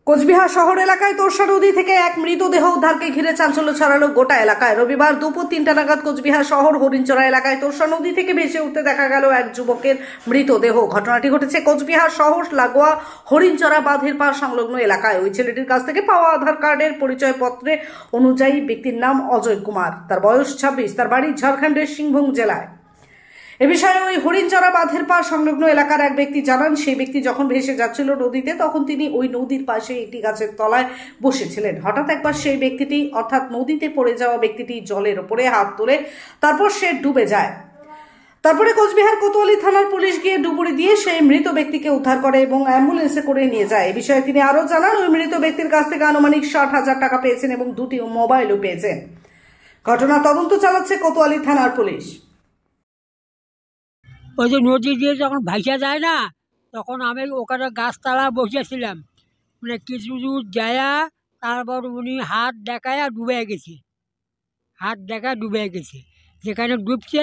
কোচবিহার শহর এলাকায় তোরসা নদী থেকে এক মৃতদেহ উদ্ধারকে ঘিরে চাঞ্চল্য ছড়ালো গোটা এলাকায়। রবিবার দুপুর ৩টা নাগাদ কোচবিহার শহর হরিণচড়া এলাকায় তোরসা নদী থেকে ভেসে উঠতে দেখা গেল এক যুবকের মৃতদেহ। ঘটনাটি ঘটেছে কোচবিহার শহর লাগোয়া হরিণচড়া বাঁধের পার সংলগ্ন এলাকায়। ওই ছেলেটির কাছ থেকে পাওয়া আধার কার্ডের পরিচয়পত্রে অনুযায়ী ব্যক্তির নাম অজয় কুমার, তার বয়স ২৬, তার বাড়ি ঝাড়খণ্ডের সিংভূম জেলায়। এ বিষয়ে ওই হরিণচড়া বাঁধের পার সংলগ্ন এলাকার এক ব্যক্তি জানান, সেই ব্যক্তি যখন ভেসে যাচ্ছিল নদীতে তখন তিনি ওই নদীর পাশে একটি গাছের তলায় বসেছিলেন। হঠাৎ একবার সেই ব্যক্তিটি অর্থাৎ নদীতে পড়ে যাওয়া ব্যক্তিটি জলের ওপরে হাত তোলে, তারপর সে ডুবে যায়। তারপরে কোচবিহার কোতোয়ালি থানার পুলিশ গিয়ে ডুবুরি দিয়ে সেই মৃত ব্যক্তিকে উদ্ধার করে এবং অ্যাম্বুলেন্সে করে নিয়ে যায়। এ বিষয়ে তিনি আরো জানান, ওই মৃত ব্যক্তির কাছ থেকে আনুমানিক ৬০,০০০ টাকা পেয়েছেন এবং ২টি মোবাইলও পেয়েছেন। ঘটনা তদন্ত চালাচ্ছে কোতোয়ালি থানার পুলিশ। ওই যে নদী দিয়ে যখন ভাইসা যায় না, তখন আমি ওখানে গাছতলা বসেছিলাম, মানে কিছু দূর যায়া তারপর উনি হাত দেখায় ডুবে গেছে, যেখানে ডুবছে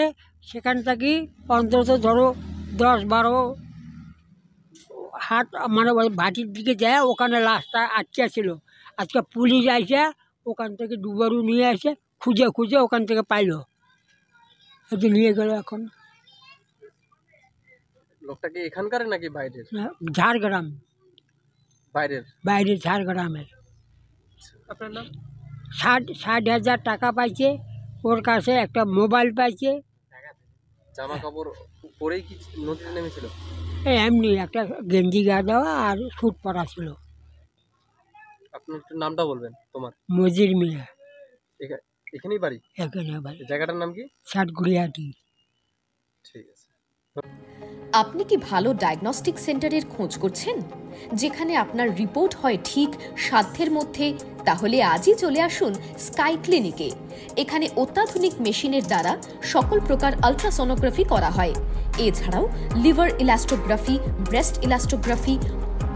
সেখান থেকে অন্তত ধরো ১০-১২ হাত মানে ওই ভাটির দিকে যায়, ওখানে লাশটা আটকে ছিল। আজকে পুলিশ আইসে ওখান থেকে ডুবারু নিয়ে আসে, খুঁজে ওখান থেকে পাইলো, এটি নিয়ে গেল। এখন লোকটা কি এখানকার নাকি বাইরের? ঝাড়গ্রাম, বাইরের ঝাড়গ্রামের। আপনার নাম? ৬০,০০০ টাকা পাইছে, ওর কাছে একটা মোবাইল পাইছে। জামা কাপড় পরেই কি নদীতে নেমেছিল? এমনি একটা গেঞ্জি গায়ে দেওয়া আর স্যুট পরা ছিল। আপনার একটু নামটা বলবেন? তোমার? মজির মিয়া। এখানেই বাড়ি? এখানে বাড়ি। জায়গাটার নাম কি? ষাটগুড়িয়াটি। ঠিক আছে। আপনি কি ভালো ডায়াগনস্টিক সেন্টারের খোঁজ করছেন, যেখানে আপনার রিপোর্ট হয় ঠিক সাধ্যের মধ্যে? তাহলে আজই চলে আসুন স্কাই ক্লিনিকে। এখানে অত্যাধুনিক মেশিনের দ্বারা সকল প্রকার আলট্রাসোনোগ্রাফি করা হয়। এছাড়াও liver elastography, breast elastography,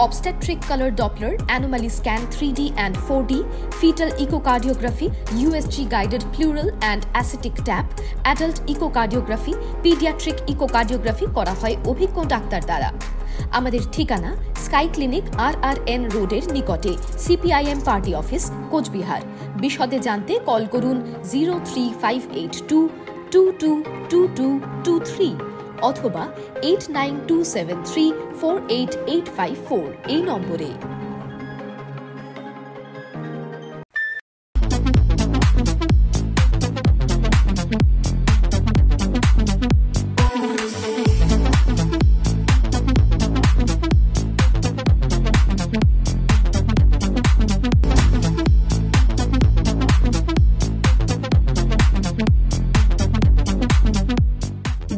obstetric color Doppler, anomaly scan 3D and 4D, fetal echocardiography, USG guided pleural and ascitic tap, adult echocardiography, pediatric echocardiography করা হয় অভিজ্ঞ ডাক্তার দ্বারা। আমাদের ঠিকানা স্কাই ক্লিনিক RRN রোডের নিকটে, CPIM পার্টি অফিস, কোচবিহার। বিশদে জানতে কল করুন 03582222223 অথবা 8927348854 এই নম্বরে।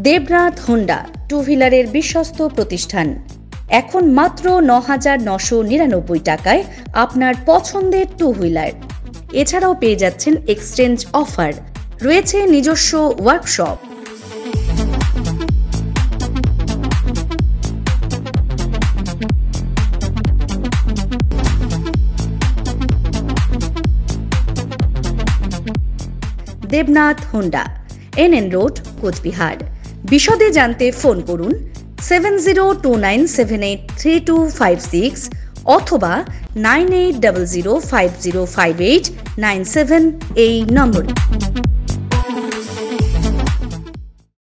দেবনাথ হোন্ডা টু হুইলারের বিশ্বস্ত প্রতিষ্ঠান। এখন মাত্র ৯,৯৯৯ টাকায় আপনার পছন্দের টু হুইলার। এছাড়াও পেয়ে যাচ্ছেন এক্সচেঞ্জ অফার, রয়েছে নিজস্ব workshop. Debnath Honda, NN road, Cooch Behar. বিশদে জানতে ফোন করুন 7029783256 অথবা 9800505897 এই নম্বরে।